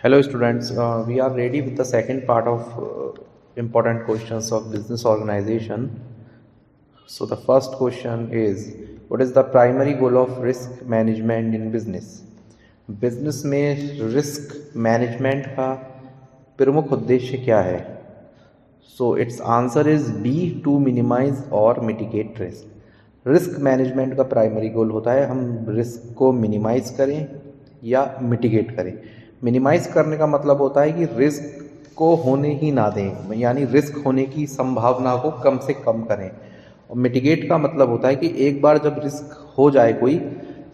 Hello students, we are ready with the second part of important questions of business organization. So the first question is, what is the primary goal of risk management in business? Business में risk management का प्रमुख उद्देश्य क्या है? So it's answer is B, to minimise और mitigate risk. Risk management का primary goal होता है हम रिस्क को मिनिमाइज करें या मिटिगेट करें। मिनिमाइज करने का मतलब होता है कि रिस्क को होने ही ना दें, यानी रिस्क होने की संभावना को कम से कम करें। और मिटिगेट का मतलब होता है कि एक बार जब रिस्क हो जाए कोई,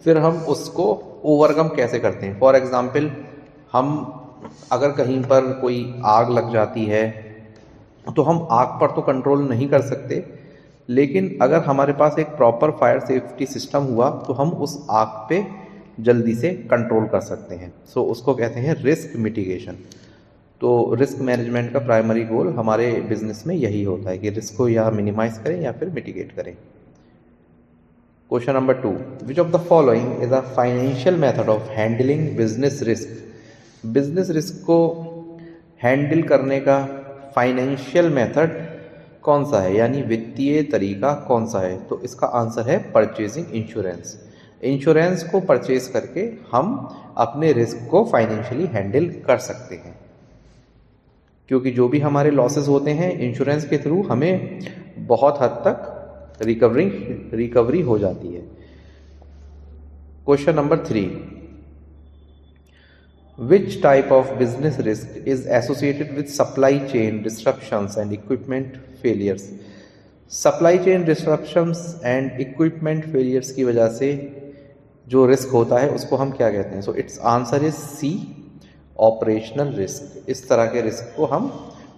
फिर हम उसको ओवरकम कैसे करते हैं। फॉर एग्ज़ाम्पल, हम अगर कहीं पर कोई आग लग जाती है तो हम आग पर तो कंट्रोल नहीं कर सकते, लेकिन अगर हमारे पास एक प्रॉपर फायर सेफ्टी सिस्टम हुआ तो हम उस आग पे जल्दी से कंट्रोल कर सकते हैं। सो उसको कहते हैं रिस्क मिटिगेशन। तो रिस्क मैनेजमेंट का प्राइमरी गोल हमारे बिजनेस में यही होता है कि रिस्क को या मिनिमाइज करें या फिर मिटिगेट करें। Question number 2, which of the following is a financial method of handling business risk? Business risk को हैंडल करने का फाइनेंशियल मेथड कौन सा है, यानी वित्तीय तरीका कौन सा है? तो इसका आंसर है परचेजिंग इंश्योरेंस। इंश्योरेंस को परचेज करके हम अपने रिस्क को फाइनेंशियली हैंडल कर सकते हैं, क्योंकि जो भी हमारे लॉसेस होते हैं इंश्योरेंस के थ्रू हमें बहुत हद तक रिकवरी हो जाती है। Question number 3, which type of business risk is associated with supply chain disruptions and equipment failures? Supply chain disruptions and equipment failures की वजह से जो रिस्क होता है उसको हम क्या कहते हैं? So it's answer is C, operational risk. इस तरह के रिस्क को हम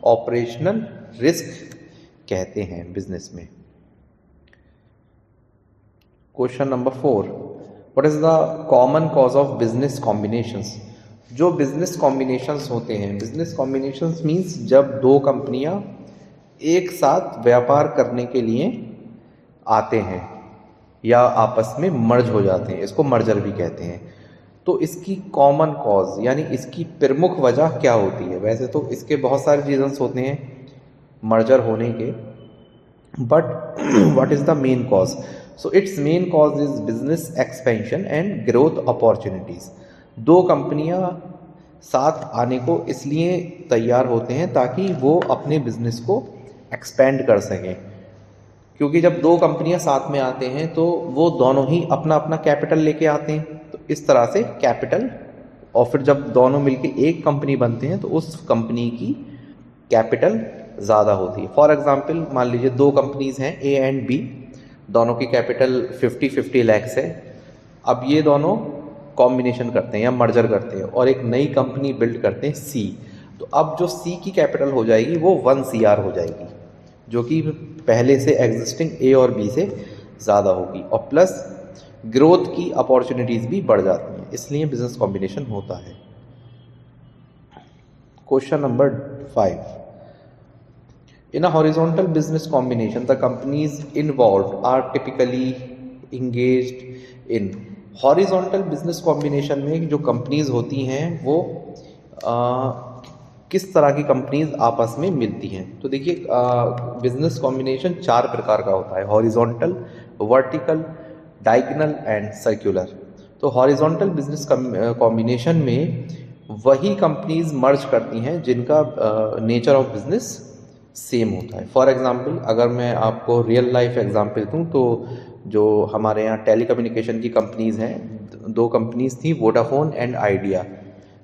ऑपरेशनल रिस्क कहते हैं बिजनेस में। Question number 4, what is the common cause of business combinations? जो बिजनेस कॉम्बिनेशंस होते हैं, बिजनेस कॉम्बिनेशंस मीन्स जब दो कंपनियां एक साथ व्यापार करने के लिए आते हैं या आपस में मर्ज हो जाते हैं, इसको मर्जर भी कहते हैं। तो इसकी कॉमन कॉज यानी इसकी प्रमुख वजह क्या होती है? वैसे तो इसके बहुत सारे रीजंस होते हैं मर्जर होने के, but what is the main cause? So it's main cause is business expansion and growth opportunities. दो कंपनियां साथ आने को इसलिए तैयार होते हैं ताकि वो अपने बिजनेस को एक्सपेंड कर सकें, क्योंकि जब दो कंपनियां साथ में आते हैं तो वो दोनों ही अपना अपना कैपिटल लेके आते हैं। तो इस तरह से कैपिटल, और फिर जब दोनों मिलके एक कंपनी बनते हैं तो उस कंपनी की कैपिटल ज़्यादा होती है। फॉर एग्जांपल, मान लीजिए दो कंपनीज हैं ए एंड बी, दोनों की कैपिटल 50-50 लैक्स है। अब ये दोनों कॉम्बिनेशन करते हैं या मर्जर करते हैं और एक नई कंपनी बिल्ड करते हैं सी। तो अब जो सी की कैपिटल हो जाएगी वो 1 CR हो जाएगी, जो कि पहले से एग्जिस्टिंग ए और बी से ज़्यादा होगी, और प्लस ग्रोथ की अपॉर्चुनिटीज़ भी बढ़ जाती हैं, इसलिए बिजनेस कॉम्बिनेशन होता है। Question number 5, in a horizontal business combination the companies involved are typically engaged in. Horizontal business combination में जो कंपनीज होती हैं वो किस तरह की कंपनीज आपस में मिलती हैं? तो देखिए, बिजनेस कॉम्बिनेशन 4 प्रकार का होता है: horizontal, vertical, diagonal and circular. तो हॉरिजॉन्टल बिजनेस कॉम्बिनेशन में वही कंपनीज मर्ज करती हैं जिनका नेचर ऑफ बिजनेस सेम होता है। फॉर एग्जांपल, अगर मैं आपको रियल लाइफ एग्जांपल दूं तो जो हमारे यहाँ टेलीकम्युनिकेशन की कंपनीज हैं, दो कंपनीज थी, वोडाफोन एंड आइडिया।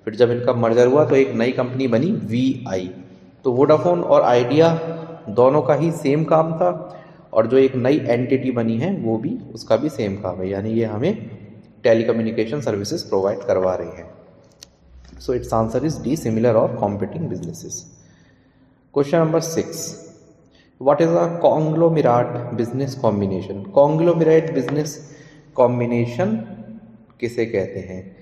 फिर जब इनका मर्जर हुआ तो एक नई कंपनी बनी VI। तो वोडाफोन और आइडिया दोनों का ही सेम काम था, और जो एक नई एंटिटी बनी है वो भी, उसका भी सेम काम है, यानी ये हमें टेलीकम्युनिकेशन सर्विसेज प्रोवाइड करवा रहे हैं। So it's answer is D, similar और competing businesses. Question number 6, what is a conglomerate business combination? Conglomerate business combination किसे कहते हैं?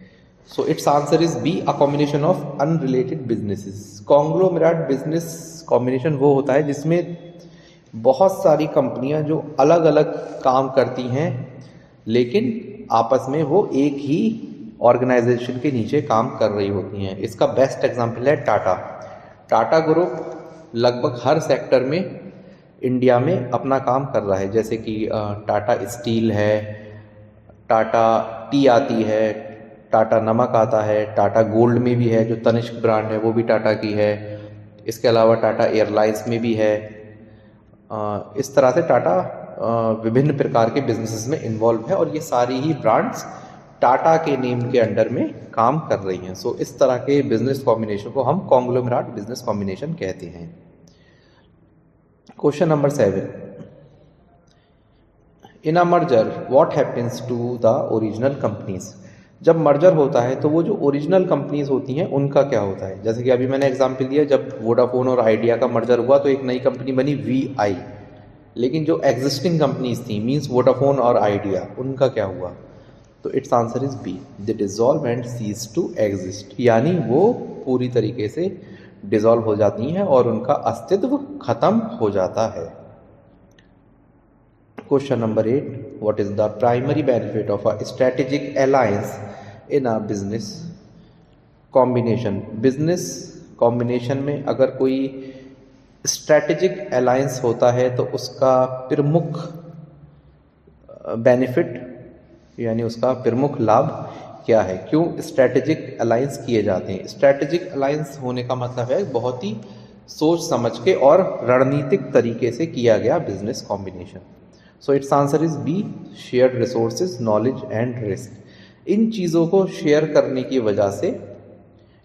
So it's answer is B, a combination of unrelated businesses. Conglomerate business combination वो होता है जिसमें बहुत सारी कंपनियां जो अलग अलग काम करती हैं लेकिन आपस में वो एक ही ऑर्गेनाइजेशन के नीचे काम कर रही होती हैं। इसका बेस्ट एग्जांपल है टाटा। टाटा ग्रुप लगभग हर सेक्टर में इंडिया में अपना काम कर रहा है, जैसे कि टाटा स्टील है, टाटा टी आती है, टाटा नमक आता है, टाटा गोल्ड में भी है, जो तनिष्क ब्रांड है वो भी टाटा की है। इसके अलावा टाटा एयरलाइंस में भी है। इस तरह से टाटा विभिन्न प्रकार के बिजनेसेस में इन्वॉल्व है और ये सारी ही ब्रांड्स टाटा के नेम के अंडर में काम कर रही हैं। सो इस तरह के बिजनेस कॉम्बिनेशन को हम कॉन्ग्लोमेरेट बिजनेस कॉम्बिनेशन कहते हैं। Question number 7, in a merger what happens to the original companies. जब मर्जर होता है तो वो जो ओरिजिनल कंपनीज होती हैं उनका क्या होता है। जैसे कि अभी मैंने एग्जांपल दिया, जब वोडाफोन और आइडिया का मर्जर हुआ तो एक नई कंपनी बनी VI, लेकिन जो एग्जिस्टिंग कंपनीज थी मींस वोडाफोन और आइडिया, उनका क्या हुआ। तो its answer is B, they dissolve and cease to exist, यानी वो पूरी तरीके से डिसॉल्व हो जाती हैं और उनका अस्तित्व खत्म हो जाता है। Question number 8, what is the primary benefit of a strategic alliance in a business combination. Business combination में अगर कोई स्ट्रेटेजिक अलायंस होता है तो उसका प्रमुख बेनिफिट यानी उसका प्रमुख लाभ क्या है, क्यों स्ट्रेटेजिक अलायंस किए जाते हैं। स्ट्रेटेजिक अलायंस होने का मतलब है बहुत ही सोच समझ के और रणनीतिक तरीके से किया गया business combination. So it's answer is B, shared resources, knowledge and risk. इन चीज़ों को शेयर करने की वजह से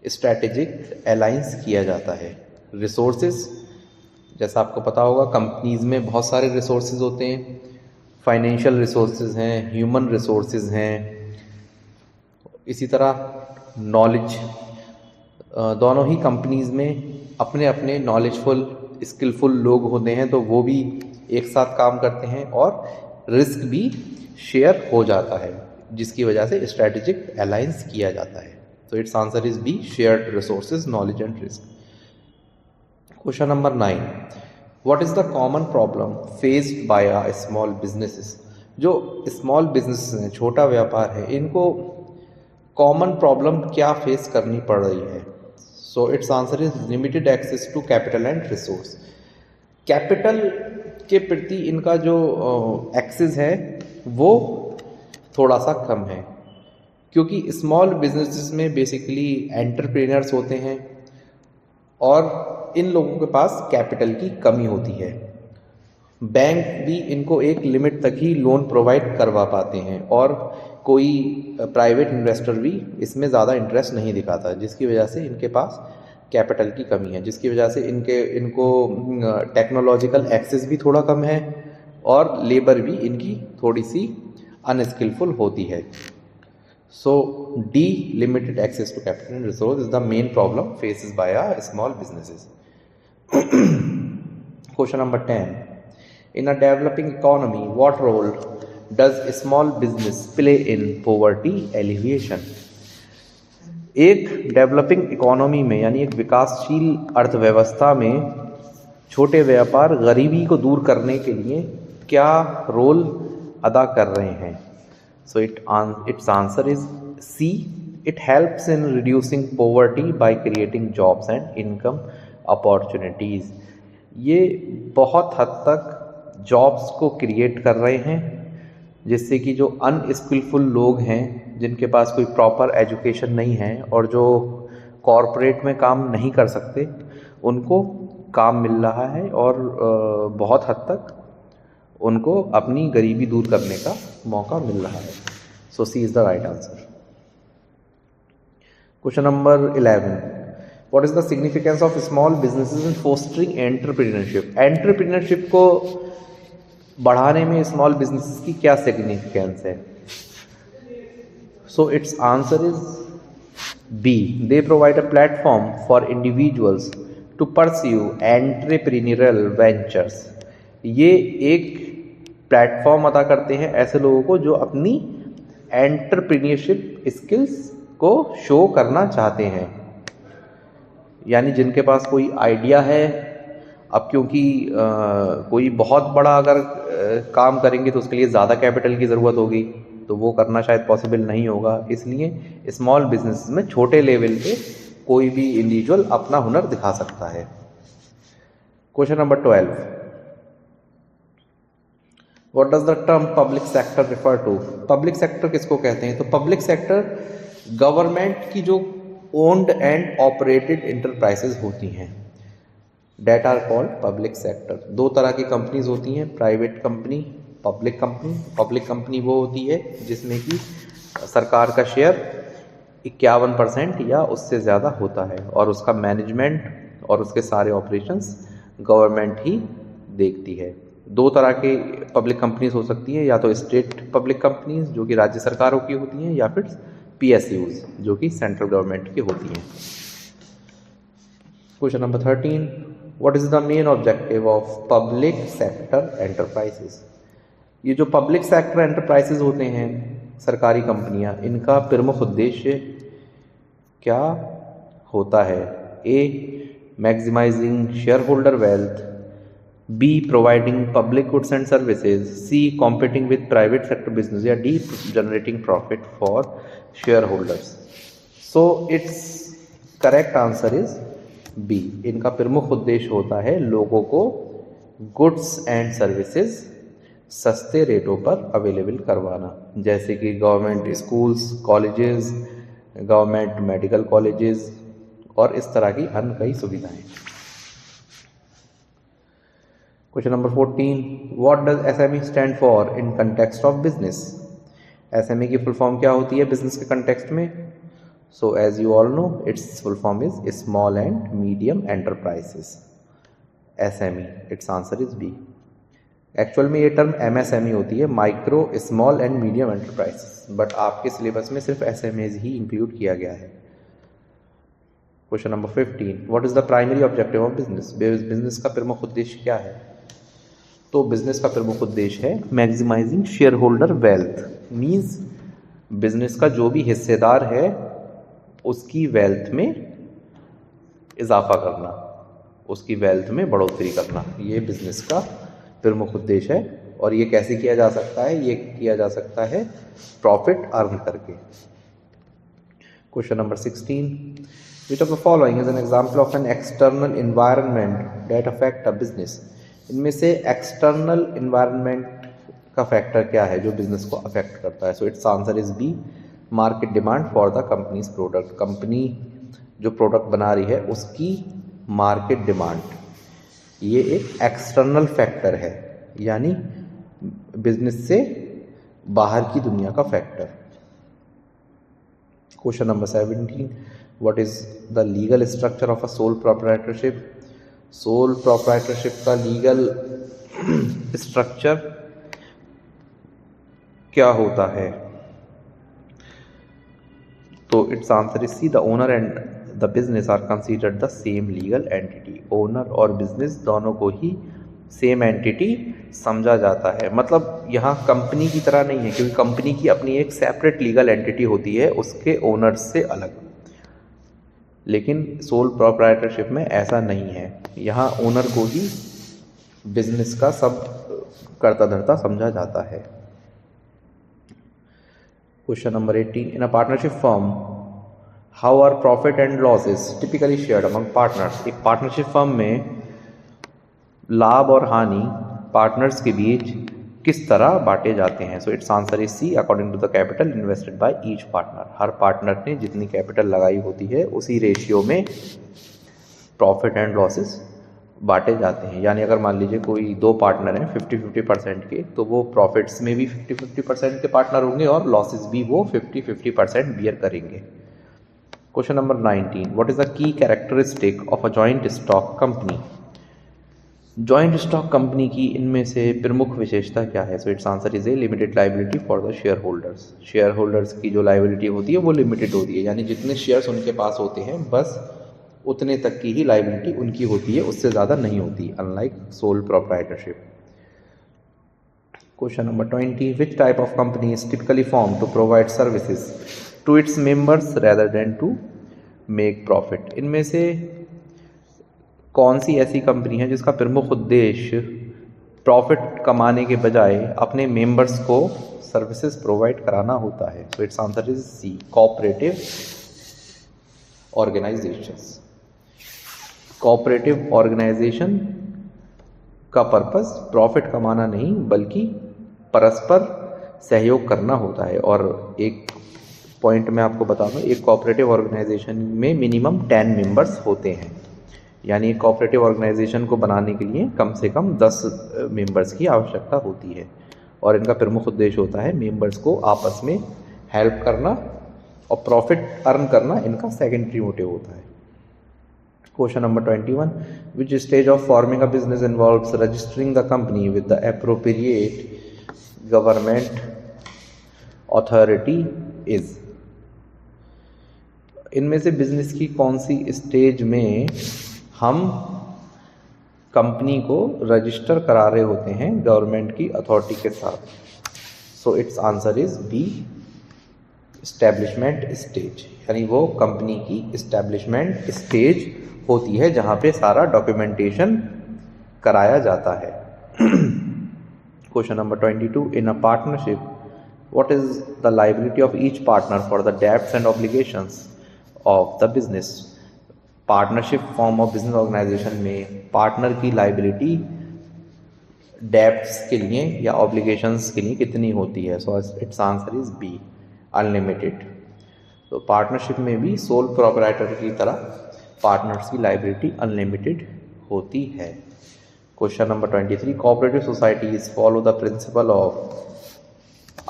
स्ट्रेटेजिक अलायंस किया जाता है। रिसोर्सेज, जैसा आपको पता होगा कंपनीज में बहुत सारे रिसोर्सेज होते हैं, फाइनेंशियल रिसोर्सेज हैं, ह्यूमन रिसोर्सेज हैं, इसी तरह नॉलेज। दोनों ही कंपनीज में अपने अपने नॉलेजफुल स्किलफुल लोग होते हैं तो वो भी एक साथ काम करते हैं और रिस्क भी शेयर हो जाता है, जिसकी वजह से स्ट्रेटेजिक अलायंस किया जाता है। तो its answer is B, shared resources, knowledge and risk. Question number 9, what is the common problem faced by a small businesses. जो स्मॉल बिजनेस हैं, छोटा व्यापार है, इनको कॉमन प्रॉब्लम क्या फेस करनी पड़ रही है। So it's answer is limited access to capital and resource. Capital के प्रति इनका जो एक्सेस है वो थोड़ा सा कम है, क्योंकि स्मॉल बिजनेसेस में बेसिकली एंटरप्रेन्योर्स होते हैं और इन लोगों के पास कैपिटल की कमी होती है। बैंक भी इनको एक लिमिट तक ही लोन प्रोवाइड करवा पाते हैं और कोई प्राइवेट इन्वेस्टर भी इसमें ज़्यादा इंटरेस्ट नहीं दिखाता, जिसकी वजह से इनके पास कैपिटल की कमी है, जिसकी वजह से इनको टेक्नोलॉजिकल एक्सेस भी थोड़ा कम है और लेबर भी इनकी थोड़ी सी अनस्किलफुल होती है। So D, limited access to capital and resource is the main problem faces by a small businesses. Question number 10, in a developing economy what role does small business play in poverty alleviation। एक developing economy में यानी एक विकासशील अर्थव्यवस्था में छोटे व्यापार गरीबी को दूर करने के लिए क्या रोल अदा कर रहे हैं। So it's answer is C, it helps in reducing poverty by creating jobs and income opportunities. ये बहुत हद तक जॉब्स को क्रिएट कर रहे हैं, जिससे कि जो अनस्किलफुल लोग हैं, जिनके पास कोई प्रॉपर एजुकेशन नहीं है और जो कॉरपोरेट में काम नहीं कर सकते, उनको काम मिल रहा है और बहुत हद तक उनको अपनी गरीबी दूर करने का मौका मिल रहा है। So C is the right answer. Question number 11, what is the significance of small businesses in fostering entrepreneurship. Entrepreneurship को बढ़ाने में स्मॉल बिजनेसेस की क्या सिग्निफिकेंस है। So it's answer is B, they provide a platform for individuals to pursue entrepreneurial ventures. ये एक platform अदा करते हैं ऐसे लोगों को जो अपनी एंटरप्रेन्योरशिप स्किल्स को शो करना चाहते हैं, यानी जिनके पास कोई आइडिया है। अब क्योंकि कोई बहुत बड़ा अगर काम करेंगे तो उसके लिए ज़्यादा कैपिटल की ज़रूरत होगी, तो वो करना शायद पॉसिबल नहीं होगा, इसलिए स्मॉल बिजनेस में छोटे लेवल पे कोई भी इंडिविजुअल अपना हुनर दिखा सकता है। Question number 12, what does the term public sector refer to? Public sector किसको कहते हैं? तो पब्लिक सेक्टर गवर्नमेंट की जो ओन्ड एंड ऑपरेटेड इंटरप्राइजेज होती हैं, that are called public sector. दो तरह की कंपनीज होती हैं, private company, public company. Public company वो होती है जिसमें कि सरकार का शेयर 51% या उससे ज़्यादा होता है और उसका मैनेजमेंट और उसके सारे ऑपरेशंस गवर्नमेंट ही देखती है। दो तरह के पब्लिक कंपनीज हो सकती है, या तो स्टेट पब्लिक कंपनीज जो कि राज्य सरकारों की होती हैं, या फिर PSUs जो कि सेंट्रल गवर्नमेंट की होती हैं। Question number 13, what is the main objective of public sector enterprises? ये जो पब्लिक सेक्टर एंटरप्राइजेस होते हैं, सरकारी कंपनियां, इनका प्रमुख उद्देश्य क्या होता है? A, maximising share holder wealth, B, providing public goods and services, C, competing with private sector business, या D, generating profit for shareholders. So its correct answer is B. इनका प्रमुख उद्देश्य होता है लोगों को गुड्स एंड सर्विसेज सस्ते रेटों पर अवेलेबल करवाना, जैसे कि government schools, colleges, government medical colleges और इस तरह की अन्य कई सुविधाएं। Question number 14, what does SME stand for in context of business? SME की फुल फॉर्म क्या होती है बिजनेस के कंटेक्स्ट में? So as you all know, its full form is small and medium enterprises, SME। Its answer is B. Actual में ये term MSME होती है, micro small and medium enterprises, but आपके सिलेबस में सिर्फ SMEs ही include किया गया है। Question number 15, what is the primary objective of business? Business का प्रमुख उद्देश्य क्या है? तो बिजनेस का प्रमुख उद्देश्य है maximising share holder wealth, means business का जो भी हिस्सेदार है उसकी वेल्थ में इजाफा करना, उसकी वेल्थ में बढ़ोतरी करना, ये बिजनेस का प्रमुख उद्देश्य है। और ये कैसे किया जा सकता है? ये किया जा सकता है प्रॉफिट अर्न करके। Question number 16, which of the following is an example of an external environment that affect a business? इनमें से एक्सटर्नल इन्वायरमेंट का फैक्टर क्या है जो बिजनेस को अफेक्ट करता है? So it's answer is B, market demand for the company's product. Company जो प्रोडक्ट बना रही है उसकी मार्केट डिमांड, ये एक एक्सटर्नल फैक्टर है, यानी बिजनेस से बाहर की दुनिया का factor. Question number 17, what is the legal structure of a sole proprietorship? Sole proprietorship का लीगल स्ट्रक्चर क्या होता है? तो its answer is C, the owner and the business are considered the same legal entity. Owner और business दोनों को ही same entity समझा जाता है। मतलब यहाँ कंपनी की तरह नहीं है, क्योंकि कंपनी की अपनी एक सेपरेट लीगल एंटिटी होती है उसके ओनर्स से अलग, लेकिन सोल प्रोप्राइटरशिप में ऐसा नहीं है। यहाँ ओनर को ही बिजनेस का सब कर्ता धर्ता समझा जाता है। Question number 18, in a partnership firm how are profit and losses typically shared among partners? एक पार्टनरशिप फर्म में लाभ और हानि पार्टनर्स के बीच किस तरह बांटे जाते हैं? So it's answer is C, according to the capital invested by each partner. हर पार्टनर ने जितनी कैपिटल लगाई होती है उसी रेशियो में प्रॉफिट एंड लॉसेस बांटे जाते हैं। यानी अगर मान लीजिए कोई दो पार्टनर हैं 50-50% के, तो वो प्रॉफिट्स में भी 50-50% के पार्टनर होंगे और लॉसेस भी वो 50-50% बियर करेंगे। Question number 19, what is the key characteristic of a joint stock company? Joint stock company की इनमें से प्रमुख विशेषता क्या है? So it's answer is a limited liability for the share holders. Share holders की जो लाइबिलिटी होती है वो लिमिटेड होती है, यानी जितने शेयर्स उनके पास होते हैं बस उतने तक की ही लाइबिलिटी उनकी होती है, उससे ज़्यादा नहीं होती, unlike sole proprietorship. Question number 20, which type of company is typically form to provide services to its members rather than to make profit? इनमें से कौन सी ऐसी कंपनी है जिसका प्रमुख उद्देश्य प्रॉफिट कमाने के बजाय अपने मेंबर्स को सर्विसेज प्रोवाइड कराना होता है। So it's answer is C, cooperative organisations. Cooperative organisation का पर्पस प्रॉफिट कमाना नहीं बल्कि परस्पर सहयोग करना होता है। और एक पॉइंट मैं आपको बता दूं, एक कोऑपरेटिव ऑर्गेनाइजेशन में मिनिमम 10 मेंबर्स होते हैं, यानी कोऑपरेटिव ऑर्गेनाइजेशन को बनाने के लिए कम से कम 10 मेंबर्स की आवश्यकता होती है। और इनका प्रमुख उद्देश्य होता है मेंबर्स को आपस में हेल्प करना और प्रॉफिट अर्न करना इनका सेकेंडरी मोटिव होता है। Question number 21. Which stage of forming a business involves registering the company with the appropriate government authority is? इनमें से बिजनेस की कौन सी स्टेज में हम कंपनी को रजिस्टर करा रहे होते हैं गवर्नमेंट की अथॉरिटी के साथ? So it's answer is B, establishment stage, यानी वो कंपनी की एस्टेब्लिशमेंट स्टेज होती है जहाँ पे सारा डॉक्यूमेंटेशन कराया जाता है। Question number 22. In a partnership, what is the liability of each partner for the debts and obligations of the business? Partnership form of business organisation में पार्टनर की लायबिलिटी डेब्ट्स के लिए या ऑब्लिगेशंस के लिए कितनी होती है? So it's answer is B, unlimited. तो पार्टनरशिप में भी सोल प्रोप्राइटर की तरह पार्टनर्स की लायबिलिटी अनलिमिटेड होती है। Question number 23. Cooperative societies follow the principle of?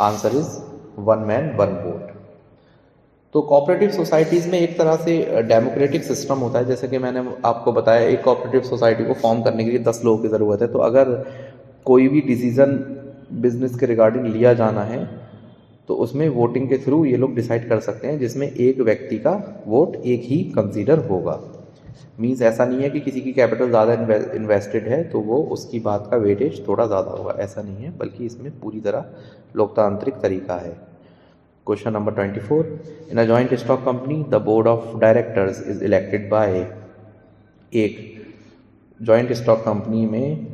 Answer is one man one vote. तो कोऑपरेटिव सोसाइटीज़ में एक तरह से डेमोक्रेटिक सिस्टम होता है। जैसे कि मैंने आपको बताया, एक कोऑपरेटिव सोसाइटी को फॉर्म करने के लिए 10 लोगों की ज़रूरत है। तो अगर कोई भी डिसीज़न बिजनेस के रिगार्डिंग लिया जाना है तो उसमें वोटिंग के थ्रू ये लोग डिसाइड कर सकते हैं, जिसमें एक व्यक्ति का वोट एक ही कंसीडर होगा। मीन्स ऐसा नहीं है कि किसी की कैपिटल ज़्यादा इन्वेस्टेड है तो वो उसकी बात का वेटेज थोड़ा ज़्यादा होगा, ऐसा नहीं है, बल्कि इसमें पूरी तरह लोकतांत्रिक तरीका है। Question number 24. In a joint stock company the board of directors is elected by? एक जॉइंट स्टॉक कंपनी में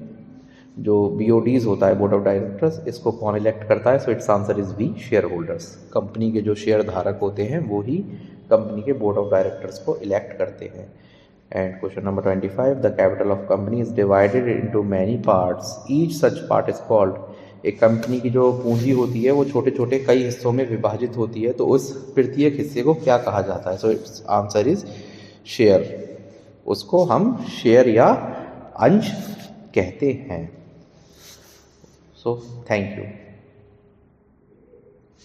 जो BODs होता है, बोर्ड ऑफ डायरेक्टर्स, इसको कौन इलेक्ट करता है? So it's answer is B, share holders. Company के जो शेयर धारक होते हैं वो ही कंपनी के बोर्ड ऑफ डायरेक्टर्स को इलेक्ट करते हैं। And question number 25. The capital of company is divided into many parts, each such part is called? एक कंपनी की जो पूंजी होती है वो छोटे छोटे कई हिस्सों में विभाजित होती है, तो उस प्रत्येक हिस्से को क्या कहा जाता है? So it's answer is share. उसको हम शेयर या अंश कहते हैं। So, thank you.